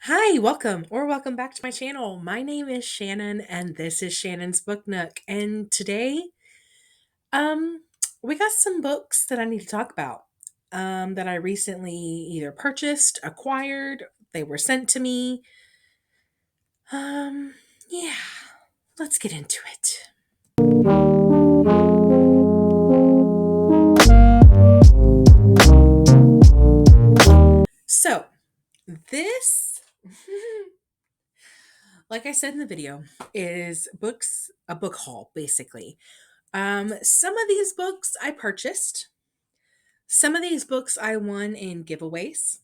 Hi, welcome back to my channel. My name is Shannon and this is Shannon's Book Nook. And today, um, we got some books that I need to talk about. That I recently either purchased, acquired, they were sent to me. Um, yeah, let's get into it. So, this like I said in the video, is a book haul basically. Some of these books I purchased. Some of these books I won in giveaways.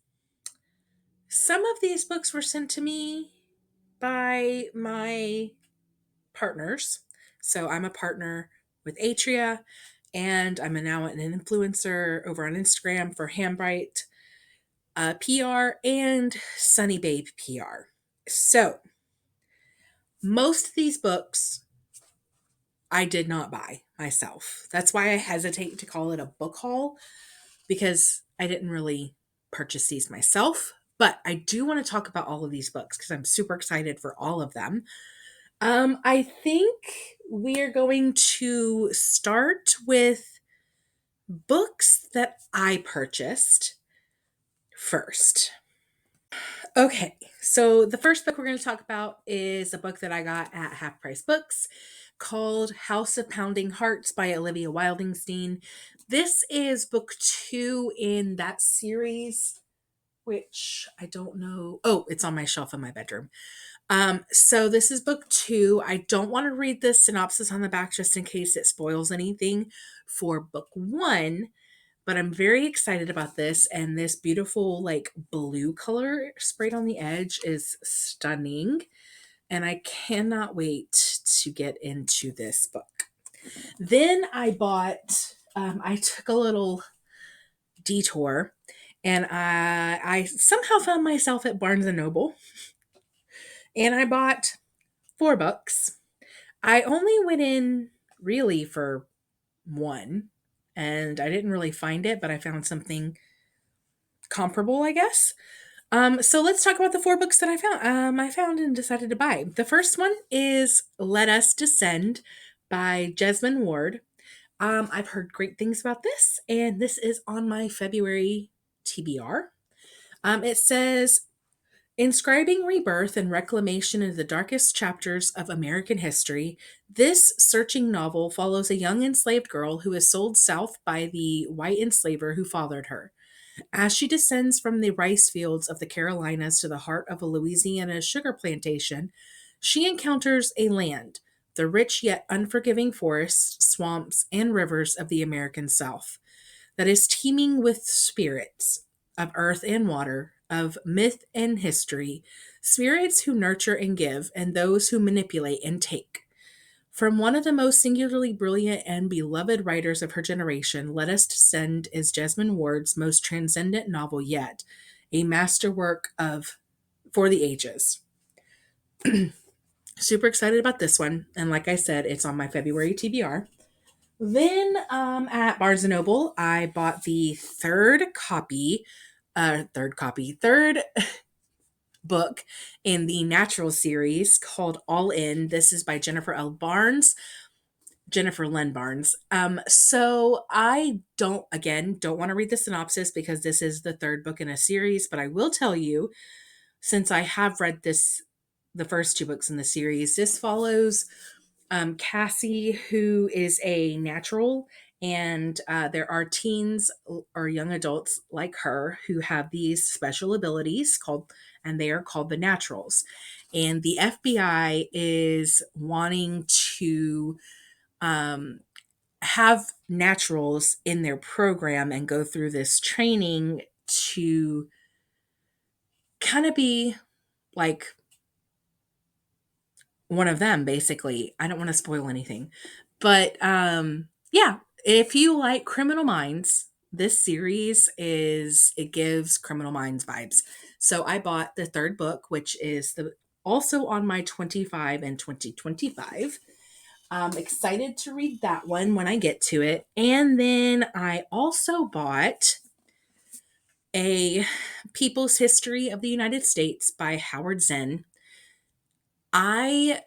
Some of these books were sent to me by my partners. So I'm a partner with Atria, and now an influencer over on Instagram for Handbright PR and Sunny Babe PR. So most of these books I did not buy myself. That's why I hesitate to call it a book haul because I didn't really purchase these myself. But I do want to talk about all of these books because I'm super excited for all of them. I think we are going to start with books that I purchased first. Okay, so the first book we're going to talk about is a book that I got at Half Price Books called House of Pounding Hearts by Olivia Wildingstein. This is book 2 in that series, which I don't know. Oh, it's on my shelf in my bedroom. So this is book 2. I don't want to read the synopsis on the back just in case it spoils anything for book 1, but I'm very excited about this, and this beautiful like blue color sprayed on the edge is stunning, and I cannot wait to get into this book. Then I took a little detour, and I somehow found myself at Barnes and Noble, and I bought 4 books. I only went in really for one, and I didn't really find it, but I found something comparable, I guess. So let's talk about the 4 books that I found. I found and decided to buy. The first one is Let Us Descend by Jesmyn Ward. I've heard great things about this, and this is on my February TBR. It says, inscribing rebirth and reclamation into the darkest chapters of American history, this searching novel follows a young enslaved girl who is sold south by the white enslaver who fathered her. As she descends from the rice fields of the Carolinas to the heart of a Louisiana sugar plantation, she encounters a land, the rich yet unforgiving forests, swamps, and rivers of the American South, that is teeming with spirits of earth and water, of myth and history, spirits who nurture and give, and those who manipulate and take. From one of the most singularly brilliant and beloved writers of her generation, Let Us Descend is Jesmyn Ward's most transcendent novel yet, a masterwork of for the ages. Super excited about this one, and like I said, it's on my February TBR. Then at Barnes and Noble, I bought the third book in the Natural series called All In. This is by Jennifer Len Barnes. So I don't want to read the synopsis because this is the 3rd book in a series, but I will tell you, since I have read the first 2 books in the series, this follows Cassie, who is a natural, and there are teens or young adults like her who have these special abilities and they are called the Naturals. And the FBI is wanting to um, have naturals in their program and go through this training to kind of be like one of them, basically. I don't want to spoil anything, but yeah, if you like Criminal Minds, this series it gives Criminal Minds vibes. So I bought the 3rd book, which is also on my 25 and 2025. I'm excited to read that one when I get to it. And then I also bought A People's History of the United States by Howard Zinn. I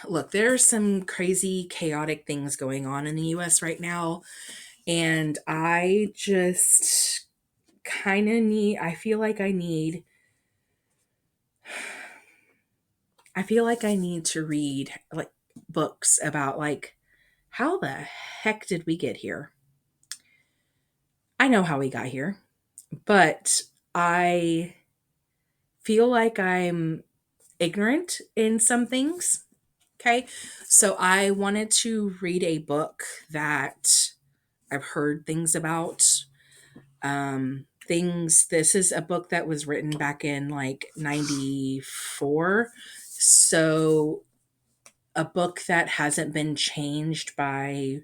Look, there's some crazy, chaotic things going on in the US right now, and I just kind of need, I feel like I need to read like books about like how the heck did we get here? I know how we got here, but I feel like I'm ignorant in some things. Okay. So I wanted to read a book that I've heard things about. This is a book that was written back in like 94. So a book that hasn't been changed by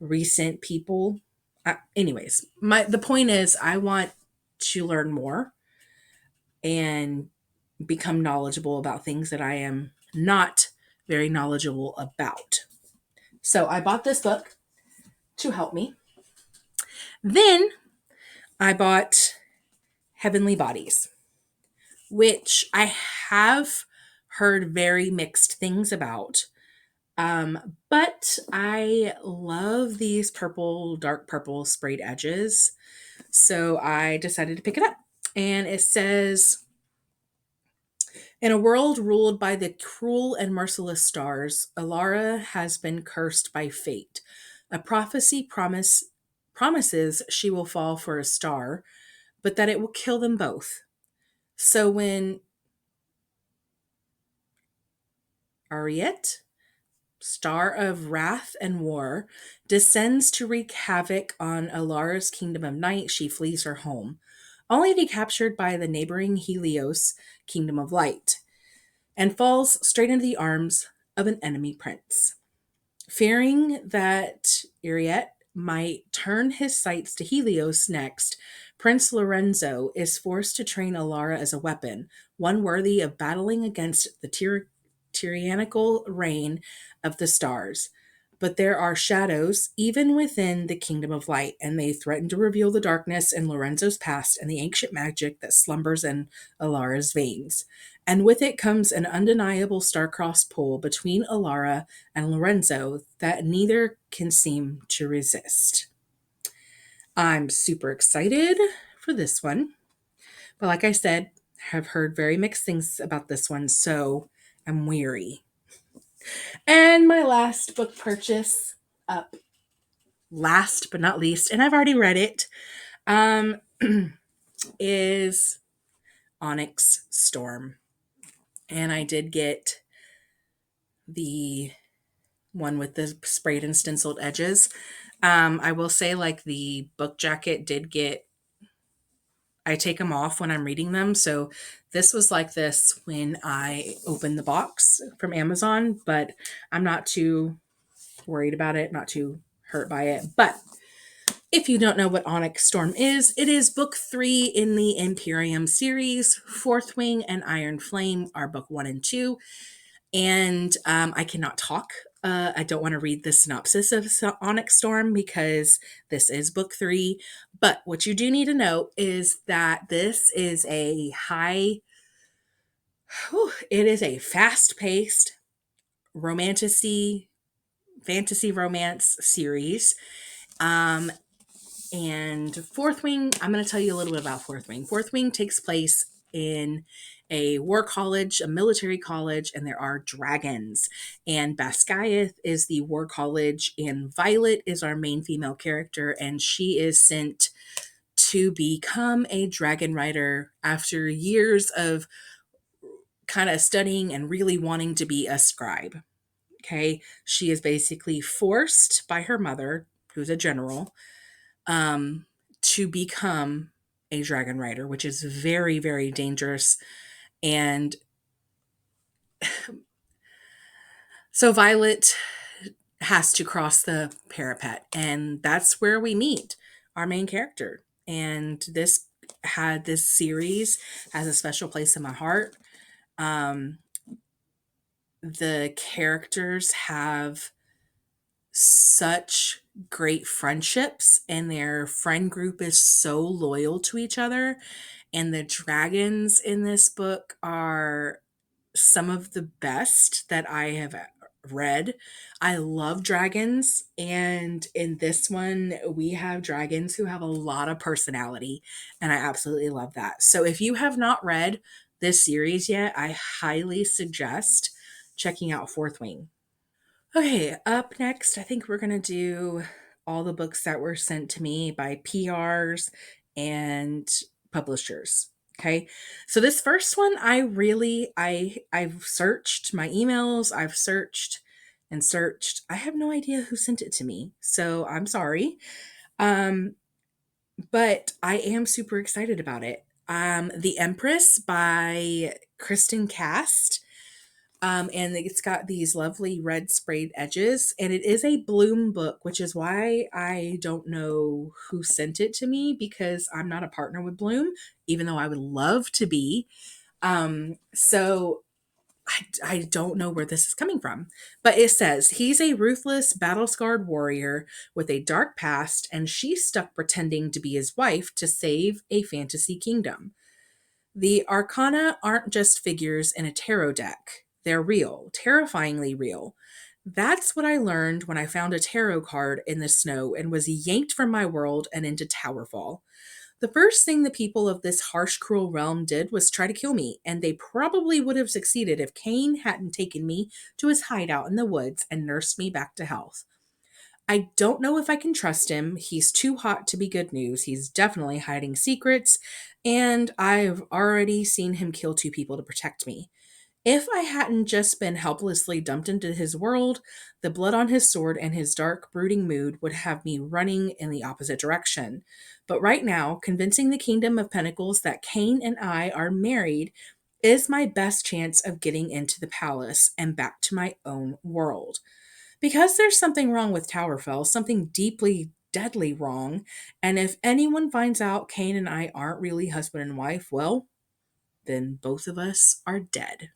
recent people. Anyways, the point is I want to learn more and become knowledgeable about things that I am not very knowledgeable about. So I bought this book to help me. Then I bought Heavenly Bodies, which I have heard very mixed things about. But I love these purple, dark purple sprayed edges. So I decided to pick it up. And it says, in a world ruled by the cruel and merciless stars, Alara has been cursed by fate. A prophecy promises she will fall for a star, but that it will kill them both. So when Ariet, star of wrath and war, descends to wreak havoc on Alara's kingdom of night, she flees her home, only to be captured by the neighboring Helios, kingdom of light, and falls straight into the arms of an enemy prince. Fearing that Ariet might turn his sights to Helios next, Prince Lorenzo is forced to train Alara as a weapon, one worthy of battling against the tyrannical reign of the stars. But there are shadows even within the kingdom of light, and they threaten to reveal the darkness in Lorenzo's past and the ancient magic that slumbers in Alara's veins. And with it comes an undeniable star-crossed pull between Alara and Lorenzo that neither can seem to resist. I'm super excited for this one. But like I said, have heard very mixed things about this one, so I'm weary. And my last book purchase, up last but not least, and I've already read it, um, is Onyx Storm. And I did get the one with the sprayed and stenciled edges. I will say, like, the book jacket did get, I take them off when I'm reading them. So this was like this when I opened the box from Amazon, but I'm not too worried about it, not too hurt by it. But if you don't know what Onyx Storm is, it is book 3 in the Imperium series. Fourth Wing and Iron Flame are book 1 and 2. And I cannot talk. I don't want to read the synopsis of Onyx Storm because this is book 3. But what you do need to know is that this is a it is a fast-paced fantasy romance series. And Fourth Wing, I'm going to tell you a little bit about Fourth Wing. Fourth Wing takes place in a war college, a military college, and there are dragons. And Bascaeth is the war college, and Violet is our main female character, and she is sent to become a dragon rider after years of kind of studying and really wanting to be a scribe. Okay, she is basically forced by her mother, who's a general, to become a dragon rider, which is very, very dangerous. And so Violet has to cross the parapet, and that's where we meet our main character. And this series has a special place in my heart. The characters have such great friendships, and their friend group is so loyal to each other. And the dragons in this book are some of the best that I have read. I love dragons, and in this one, we have dragons who have a lot of personality, and I absolutely love that. So, if you have not read this series yet, I highly suggest checking out Fourth Wing. Okay, up next, I think we're going to do all the books that were sent to me by PRs and publishers. Okay. So this first one I've searched my emails, I've searched and searched. I have no idea who sent it to me. So I'm sorry. Um but I am super excited about it. The Empress by Kristen Cast, and it's got these lovely red sprayed edges, and it is a Bloom book, which is why I don't know who sent it to me, because I'm not a partner with Bloom, even though I would love to be. So I don't know where this is coming from, but it says he's a ruthless, battle scarred warrior with a dark past, and she's stuck pretending to be his wife to save a fantasy kingdom. The arcana aren't just figures in a tarot deck. They're real, terrifyingly real. That's what I learned when I found a tarot card in the snow and was yanked from my world and into Towerfall. The first thing the people of this harsh, cruel realm did was try to kill me, and they probably would have succeeded if Cain hadn't taken me to his hideout in the woods and nursed me back to health. I don't know if I can trust him. He's too hot to be good news. He's definitely hiding secrets, and I've already seen him kill two people to protect me. If I hadn't just been helplessly dumped into his world, the blood on his sword and his dark, brooding mood would have me running in the opposite direction. But right now, convincing the Kingdom of Pentacles that Cain and I are married is my best chance of getting into the palace and back to my own world. Because there's something wrong with Towerfell, something deeply, deadly wrong, and if anyone finds out Cain and I aren't really husband and wife, well, then both of us are dead.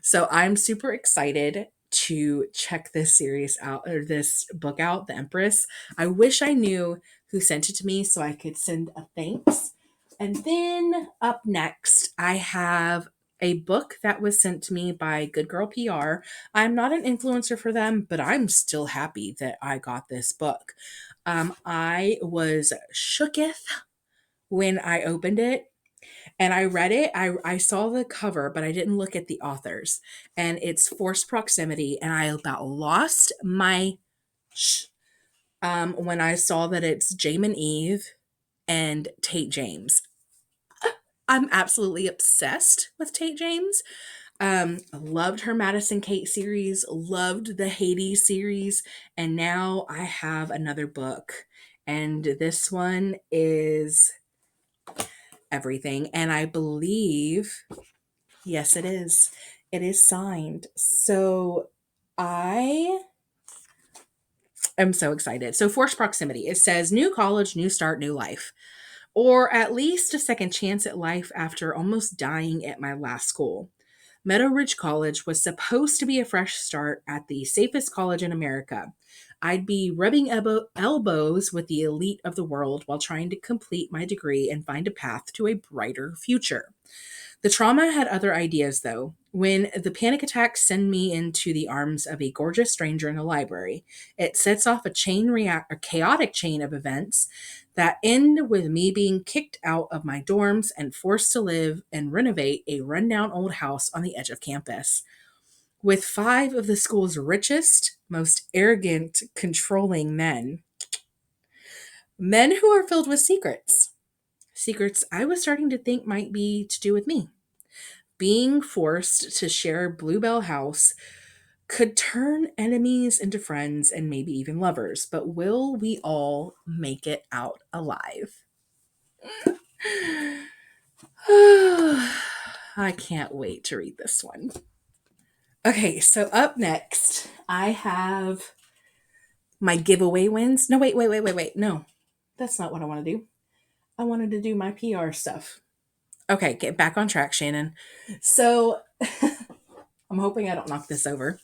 So I'm super excited to check this series out, or this book out, The Empress. I wish I knew who sent it to me so I could send a thanks. And then up next, I have a book that was sent to me by Good Girl PR. I'm not an influencer for them, but I'm still happy that I got this book. I was shooketh when I opened it and I read it. I saw the cover, but I didn't look at the authors. And it's Forced Proximity. And I about lost my when I saw that it's Jamin Eve and Tate James. I'm absolutely obsessed with Tate James. Loved her Madison Kate series, loved the Hades series, and now I have another book. And this one is everything. And I believe, yes, it is. It is signed. So I am so excited. So, Forced Proximity, it says new college, new start, new life, or at least a second chance at life after almost dying at my last school. Meadow Ridge College was supposed to be a fresh start at the safest college in America. I'd be rubbing elbows with the elite of the world while trying to complete my degree and find a path to a brighter future. The trauma had other ideas, though. When the panic attacks send me into the arms of a gorgeous stranger in the library, it sets off a chaotic chain of events that end with me being kicked out of my dorms and forced to live and renovate a rundown old house on the edge of campus. With five of the school's richest, most arrogant, controlling men who are filled with secrets. Secrets I was starting to think might be to do with me. Being forced to share Bluebell House could turn enemies into friends and maybe even lovers, but will we all make it out alive? I can't wait to read this one. Okay, so up next, I have my giveaway wins. No, wait. No, that's not what I want to do. I wanted to do my PR stuff. Okay, get back on track, Shannon. So I'm hoping I don't knock this over.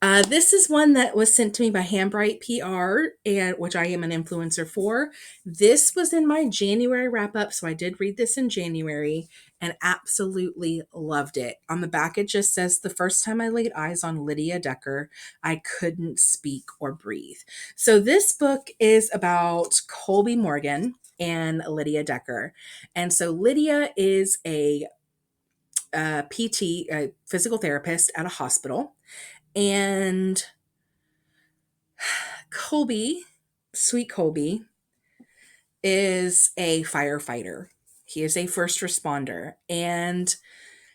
This is one that was sent to me by Handbright PR, and which I am an influencer for. This was in my January wrap up, so I did read this in January and absolutely loved it. On the back, it just says, "The first time I laid eyes on Lydia Decker, I couldn't speak or breathe." So this book is about Colby Morgan and Lydia Decker, and so Lydia is a PT, a physical therapist at a hospital, and Colby, sweet Colby, is a firefighter. He is a first responder, and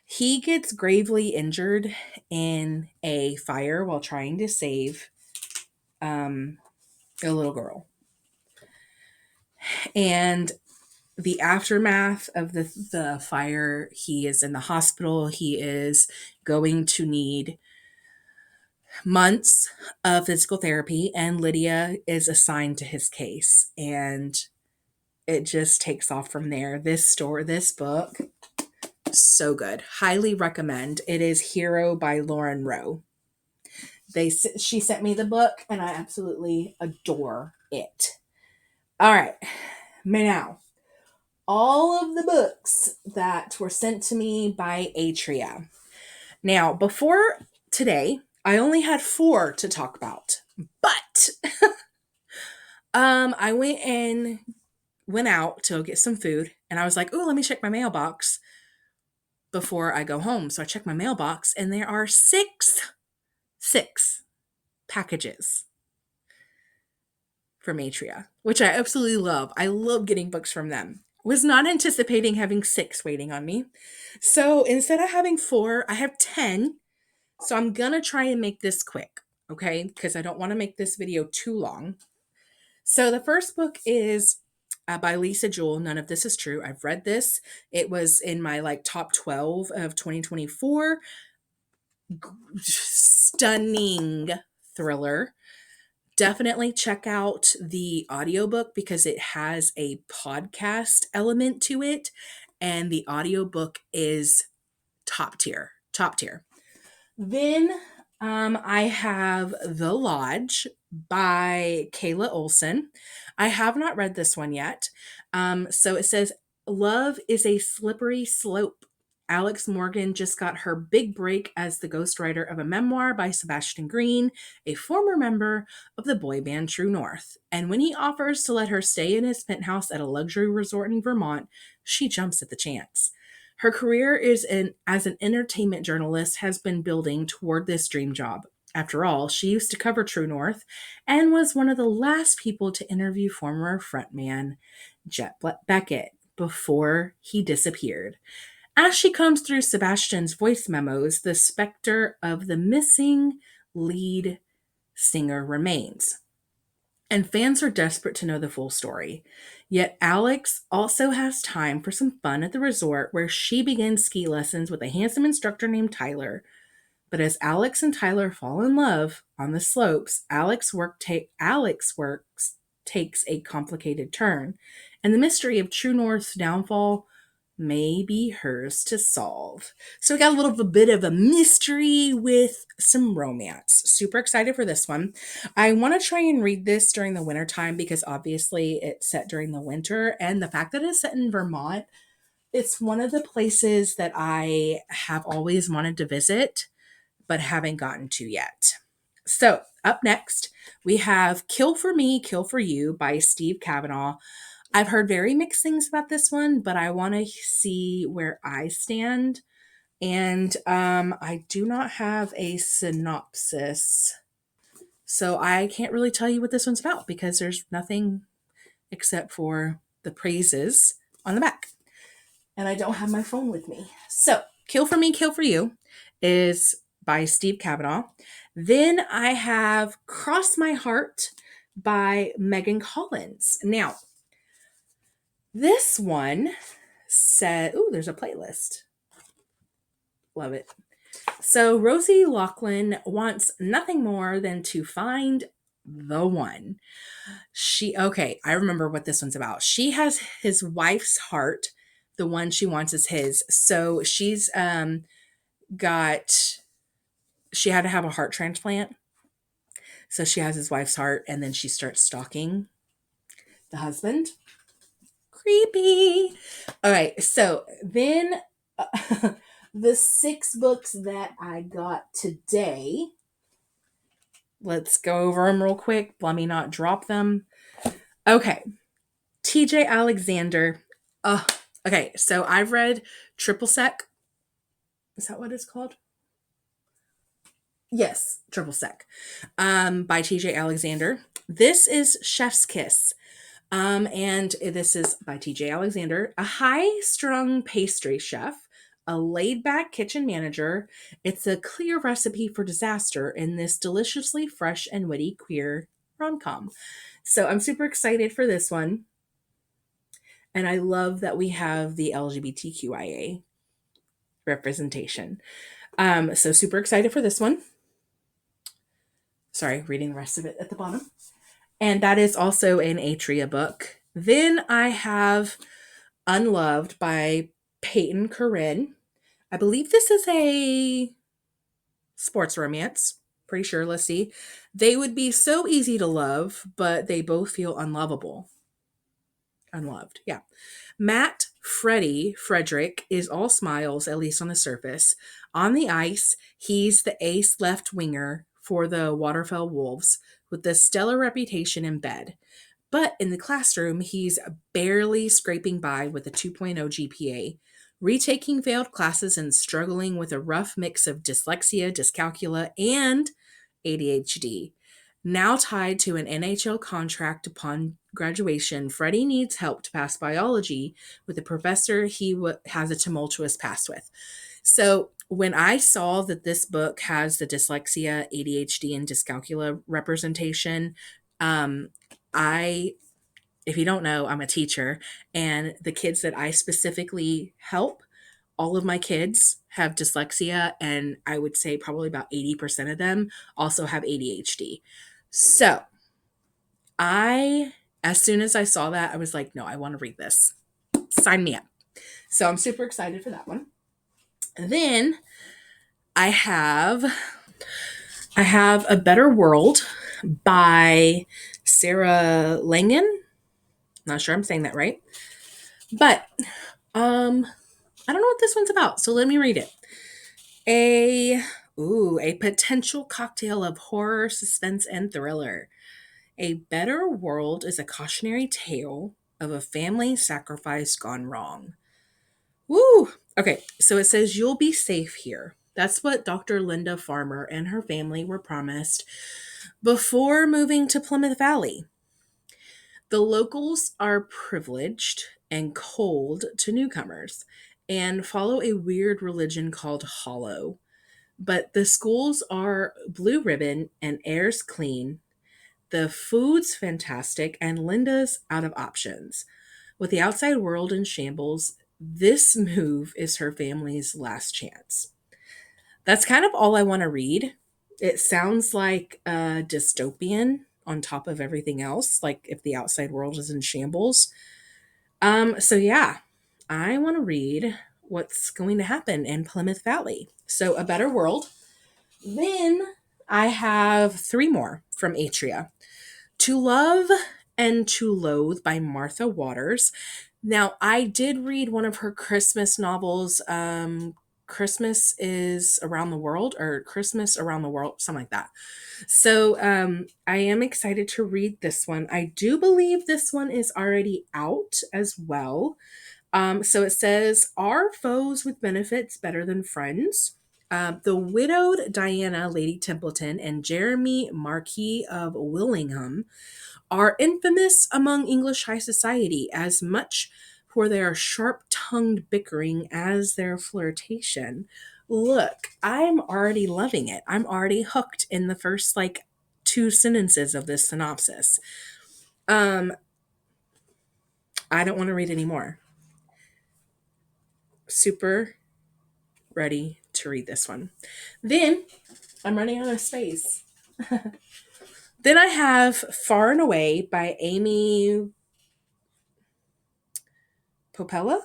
he gets gravely injured in a fire while trying to save um, a little girl. And the aftermath of the fire, he is in the hospital. He is going to need months of physical therapy, and Lydia is assigned to his case. And it just takes off from there. This book, so good. Highly recommend. It is Hero by Lauren Rowe. She sent me the book, and I absolutely adore it. All right, now all of the books that were sent to me by Atria. Now, before today, I only had 4 to talk about, but I went out to get some food, and I was like, "Oh, let me check my mailbox before I go home." So I checked my mailbox, and there are six packages from Atria, which I absolutely love. I love getting books from them. Was not anticipating having 6 waiting on me. So instead of having 4, I have 10. So I'm gonna try and make this quick, okay? Because I don't want to make this video too long. So the first book is by Lisa Jewell. None of this is true. I've read this. It was in my top 12 of 2024. Stunning thriller. Definitely check out the audiobook because it has a podcast element to it, and the audiobook is top tier. Top tier. Then I have The Lodge by Kayla Olson. I have not read this one yet. So it says, "Love is a slippery slope. Alex Morgan just got her big break as the ghostwriter of a memoir by Sebastian Green, a former member of the boy band True North. And when he offers to let her stay in his penthouse at a luxury resort in Vermont, she jumps at the chance. Her career as an entertainment journalist has been building toward this dream job. After all, she used to cover True North and was one of the last people to interview former frontman Jet Beckett before he disappeared. As she combs through Sebastian's voice memos, the specter of the missing lead singer remains, and fans are desperate to know the full story. Yet Alex also has time for some fun at the resort where she begins ski lessons with a handsome instructor named Tyler. But as Alex and Tyler fall in love on the slopes, Alex works takes a complicated turn, and the mystery of True North's downfall may be hers to solve. So we got a little bit of a mystery with some romance. Super excited for this one. I want to try and read this during the winter time because obviously it's set during the winter, and the fact that it's set in Vermont, it's one of the places that I have always wanted to visit but haven't gotten to yet. So, up next, we have Kill for Me, Kill for You by Steve Kavanaugh. I've heard very mixed things about this one, but I want to see where I stand. And I do not have a synopsis. So I can't really tell you what this one's about because there's nothing except for the praises on the back. And I don't have my phone with me. So, Kill for Me, Kill for You is by Steve Kavanaugh. Then I have Cross My Heart by Megan Collins. Now, this one said, ooh, there's a playlist. Love it. So Rosie Loughlin wants nothing more than to find the one. I remember what this one's about. She has his wife's heart. The one she wants is his. So she's got she had to have a heart transplant. So she has his wife's heart, and then she starts stalking the husband. Creepy. All right. So then the 6 books that I got today, let's go over them real quick. Let me not drop them. Okay. TJ Alexander. Okay. So I've read Triple Sec. Is that what it's called? Yes, Triple Sec. By TJ Alexander. This is Chef's Kiss. And this is by TJ Alexander, a high strung pastry chef, a laid back kitchen manager. It's a clear recipe for disaster in this deliciously fresh and witty queer rom com. So I'm super excited for this one. And I love that we have the LGBTQIA representation. So super excited for this one. Sorry, reading the rest of it at the bottom. And that is also an Atria book. Then I have Unloved by Peyton Corinne. I believe this is a sports romance. Pretty sure. Let's see. They would be so easy to love, but they both feel unlovable. Unloved. Yeah. Matt Frederick is all smiles, at least on the surface. On the ice, he's the ace left winger for the Waterfell Wolves with a stellar reputation in bed. But in the classroom, he's barely scraping by with a 2.0 GPA, retaking failed classes and struggling with a rough mix of dyslexia, dyscalculia, and ADHD. Now tied to an NHL contract upon graduation, Freddie needs help to pass biology with a professor he has a tumultuous past with. So when I saw that this book has the dyslexia, ADHD, and dyscalculia representation, um, I, if you don't know, I'm a teacher, and the kids that I specifically help, all of my kids have dyslexia, and I would say probably about 80% of them also have ADHD. So I, as soon as I saw that, I was like, no, I want to read this. Sign me up. So I'm super excited for that one. Then I have A Better World by Sarah Langen. Not sure I'm saying that right. But I don't know what this one's about, so let me read it. A potential cocktail of horror, suspense, and thriller. A Better World is a cautionary tale of a family sacrifice gone wrong. Woo! Okay, so it says you'll be safe here. That's what Dr. Linda Farmer and her family were promised before moving to Plymouth Valley. The locals are privileged and cold to newcomers and follow a weird religion called Hollow. But the schools are blue ribbon and air's clean. The food's fantastic and Linda's out of options. With the outside world in shambles, this move is her family's last chance. That's kind of all I want to read. It sounds like a dystopian on top of everything else, like if the outside world is in shambles. So yeah, I want to read what's going to happen in Plymouth Valley. So A Better World. Then I have 3 more from Atria. To Love and to Loathe by Martha Waters. Now, I did read one of her Christmas novels, Christmas is Around the World, or Christmas Around the World, something like that. So I am excited to read this one. I do believe this one is already out as well. So it says, Are foes with benefits better than friends? The widowed Diana Lady Templeton and Jeremy Marquis of Willingham are infamous among English high society as much for their sharp tongued bickering as their flirtation. Look, I'm already loving it. I'm already hooked in the first 2 sentences of this synopsis. Um, I don't want to read anymore. Super ready to read this one. Then I'm running out of space. Then I have Far and Away by Amy Popel.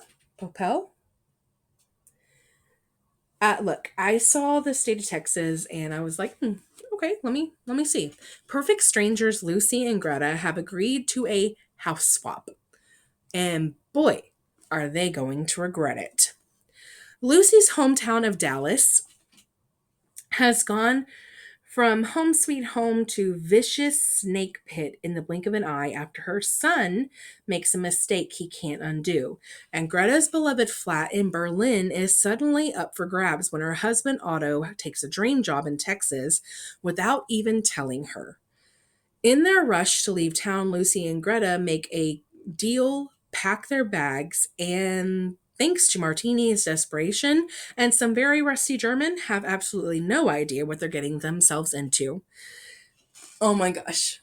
Look, I saw the state of Texas and I was like, okay, let me see. Perfect strangers Lucy and Greta have agreed to a house swap. And boy, are they going to regret it. Lucy's hometown of Dallas has gone from home sweet home to vicious snake pit in the blink of an eye after her son makes a mistake he can't undo. And Greta's beloved flat in Berlin is suddenly up for grabs when her husband Otto takes a dream job in Texas without even telling her. In their rush to leave town, Lucy and Greta make a deal, pack their bags, and thanks to Martini's desperation and some very rusty German, have absolutely no idea what they're getting themselves into. Oh my gosh.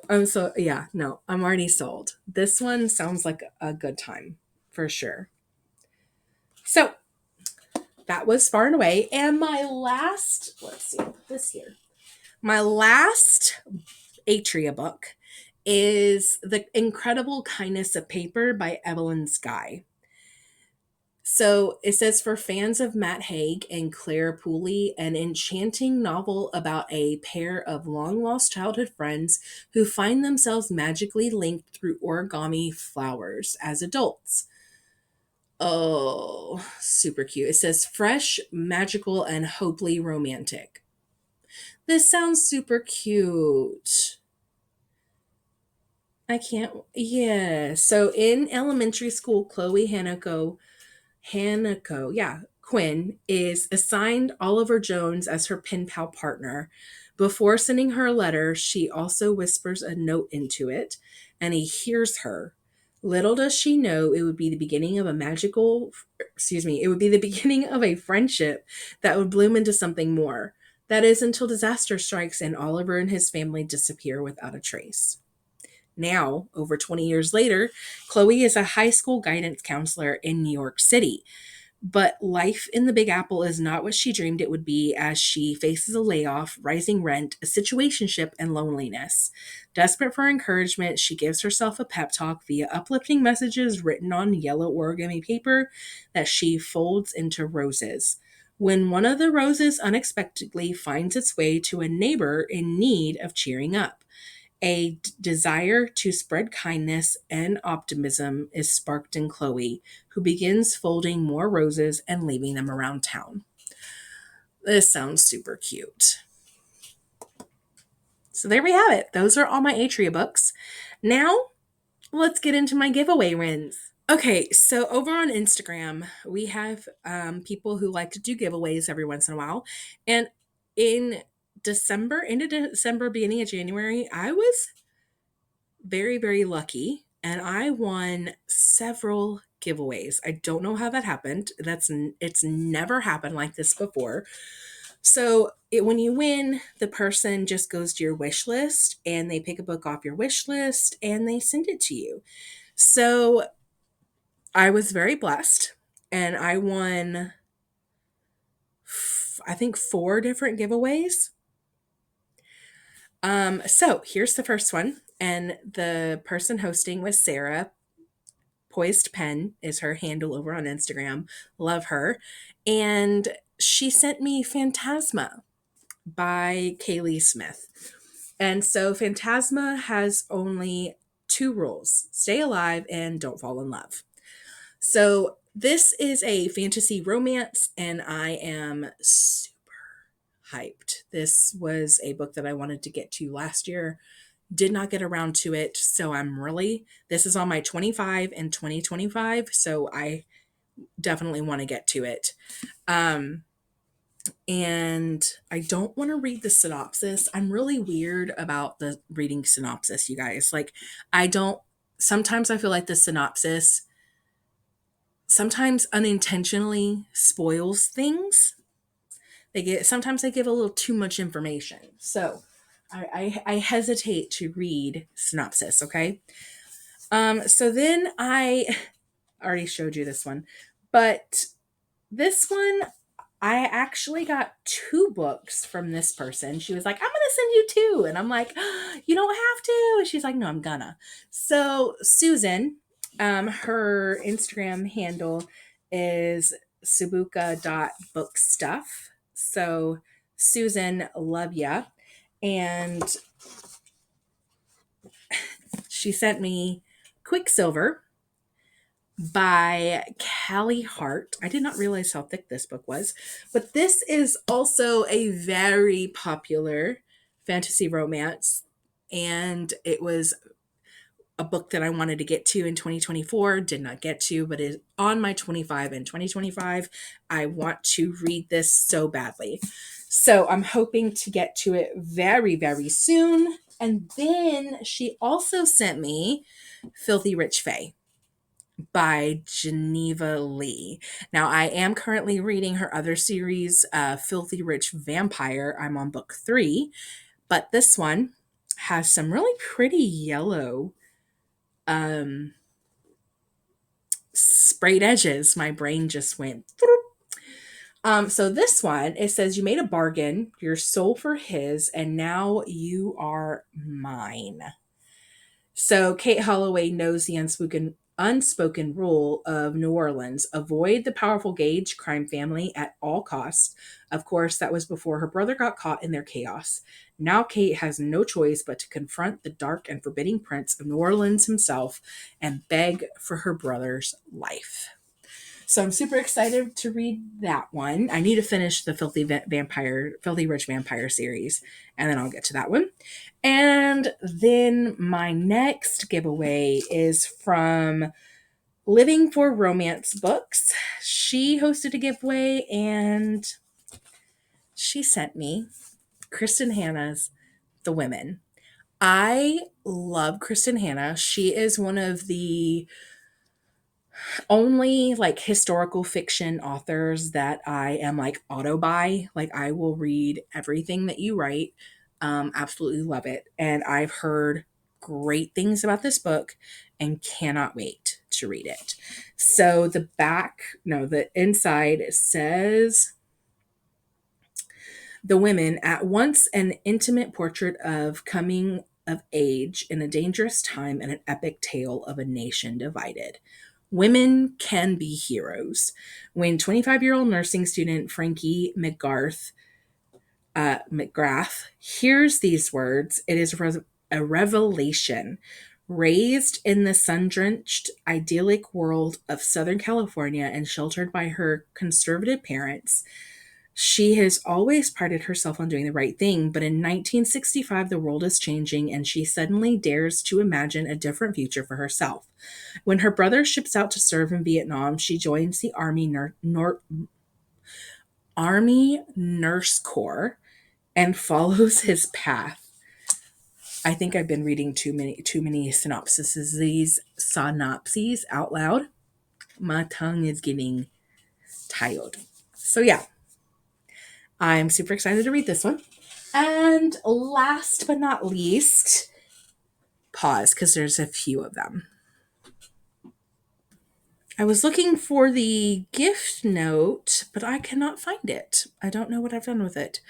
Yeah, no, I'm already sold. This one sounds like a good time for sure. So that was Far and Away. And let's see, put this here. My last Atria book is The Incredible Kindness of Paper by Evelyn Skye. So it says for fans of Matt Haig and Claire Pooley, an enchanting novel about a pair of long lost childhood friends who find themselves magically linked through origami flowers as adults. Oh, super cute. It says fresh, magical, and hopefully romantic. This sounds super cute. I can't. Yeah. So in elementary school, Chloe yeah, Quinn is assigned Oliver Jones as her pen pal partner. Before sending her a letter, she also whispers a note into it, and he hears her. Little does she know it would be the beginning of it would be the beginning of a friendship that would bloom into something more. That is until disaster strikes and Oliver and his family disappear without a trace. Now, over 20 years later, Chloe is a high school guidance counselor in New York City. But life in the Big Apple is not what she dreamed it would be as she faces a layoff, rising rent, a situationship, and loneliness. Desperate for encouragement, she gives herself a pep talk via uplifting messages written on yellow origami paper that she folds into roses. When one of the roses unexpectedly finds its way to a neighbor in need of cheering up, a desire to spread kindness and optimism is sparked in Chloe, who begins folding more roses and leaving them around town. This sounds super cute. So there we have it. Those are all my Atria books. Now, let's get into my giveaway wins. Okay, so over on Instagram, we have people who like to do giveaways every once in a while. And in end of December, beginning of January, I was very, very lucky and I won several giveaways. I don't know how that happened. It's never happened like this before. So when you win, the person just goes to your wish list and they pick a book off your wish list and they send it to you. So I was very blessed and I won, I think, 4 different giveaways. So here's the first one. And the person hosting was Sarah. Poised Pen is her handle over on Instagram. Love her. And she sent me Phantasma by Kaylee Smith. And so Phantasma has only 2 rules: stay alive and don't fall in love. So this is a fantasy romance, and I am super hyped. This was a book that I wanted to get to last year. Did not get around to it, so this is on my 25 and 2025, so I definitely want to get to it. And I don't want to read the synopsis. I'm really weird about the reading synopsis, you guys. Like, sometimes I feel like the synopsis sometimes unintentionally spoils things. Sometimes they give a little too much information. So I hesitate to read synopsis, okay? So then I already showed you this one, but this one, I actually got 2 books from this person. She was like, I'm going to send you 2. And I'm like, you don't have to. And she's like, no, I'm gonna. So Susan, her Instagram handle is subuka.bookstuff. So, Susan, love ya. And she sent me Quicksilver by Callie Hart. I did not realize how thick this book was, but this is also a very popular fantasy romance. And it was a book that I wanted to get to in 2024, did not get to, but is on my 25 in 2025. I want to read this so badly. So I'm hoping to get to it very, very soon. And then she also sent me Filthy Rich Fae by Geneva Lee. Now, I am currently reading her other series, Filthy Rich Vampire. I'm on book 3, but this one has some really pretty yellow um, sprayed edges. My brain just went. So this one, it says, you made a bargain, your soul for his, and now you are mine. So Kate Holloway knows the unspoken rule of New Orleans: avoid the powerful Gage crime family at all costs. Of course, that was before her brother got caught in their chaos. Now Kate has no choice but to confront the dark and forbidding prince of New Orleans himself and beg for her brother's life. So I'm super excited to read that one. I need to finish the Filthy Rich Vampire series, and then I'll get to that one. And then my next giveaway is from Living for Romance Books. She hosted a giveaway, and she sent me Kristen Hanna's The Women. I love Kristen Hanna. She is one of the only like historical fiction authors that I am like auto buy. Like I will read everything that you write. Absolutely love it. And I've heard great things about this book and cannot wait to read it. So the inside says, The Women, at once an intimate portrait of coming of age in a dangerous time and an epic tale of a nation divided. Women can be heroes. When 25-year-old nursing student Frankie McGrath hears these words, it is a revelation. Raised in the sun-drenched, idyllic world of Southern California and sheltered by her conservative parents, she has always prided herself on doing the right thing, but in 1965, the world is changing and she suddenly dares to imagine a different future for herself. When her brother ships out to serve in Vietnam, she joins the Army Nurse Corps and follows his path. I think I've been reading too many synopses out loud. My tongue is getting tired. So yeah, I'm super excited to read this one. And last but not least, pause because there's a few of them. I was looking for the gift note, but I cannot find it. I don't know what I've done with it.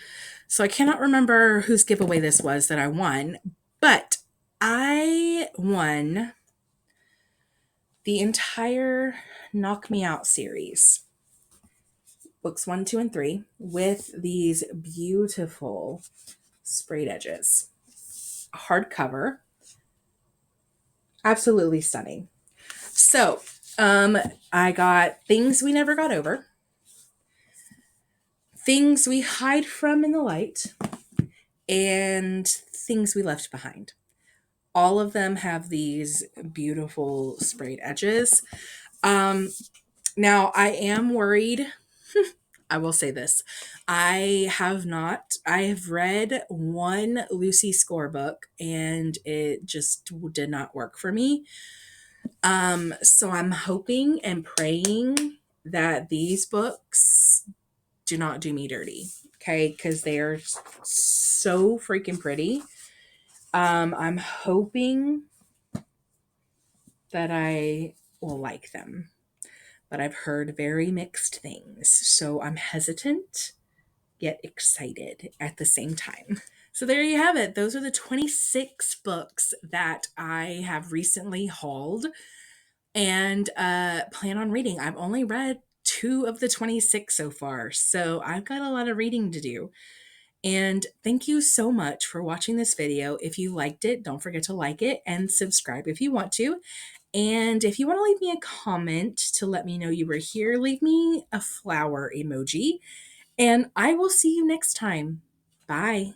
So I cannot remember whose giveaway this was that I won, but I won the entire Knock Me Out series, books 1, 2, and 3, with these beautiful sprayed edges. Hardcover. Absolutely stunning. So, I got Things We Never Got Over, Things We Hide From in the Light, and Things We Left Behind. All of them have these beautiful sprayed edges. Now, I am worried. I will say this. I have read one Lucy Score book and it just did not work for me. So I'm hoping and praying that these books do not do me dirty. Okay. Cause they are so freaking pretty. I'm hoping that I will like them, but I've heard very mixed things. So I'm hesitant yet excited at the same time. So there you have it. Those are the 26 books that I have recently hauled and plan on reading. I've only read 2 of the 26 so far, so I've got a lot of reading to do. And thank you so much for watching this video. If you liked it, don't forget to like it and subscribe if you want to. And if you want to leave me a comment to let me know you were here, leave me a flower emoji. And I will see you next time. Bye.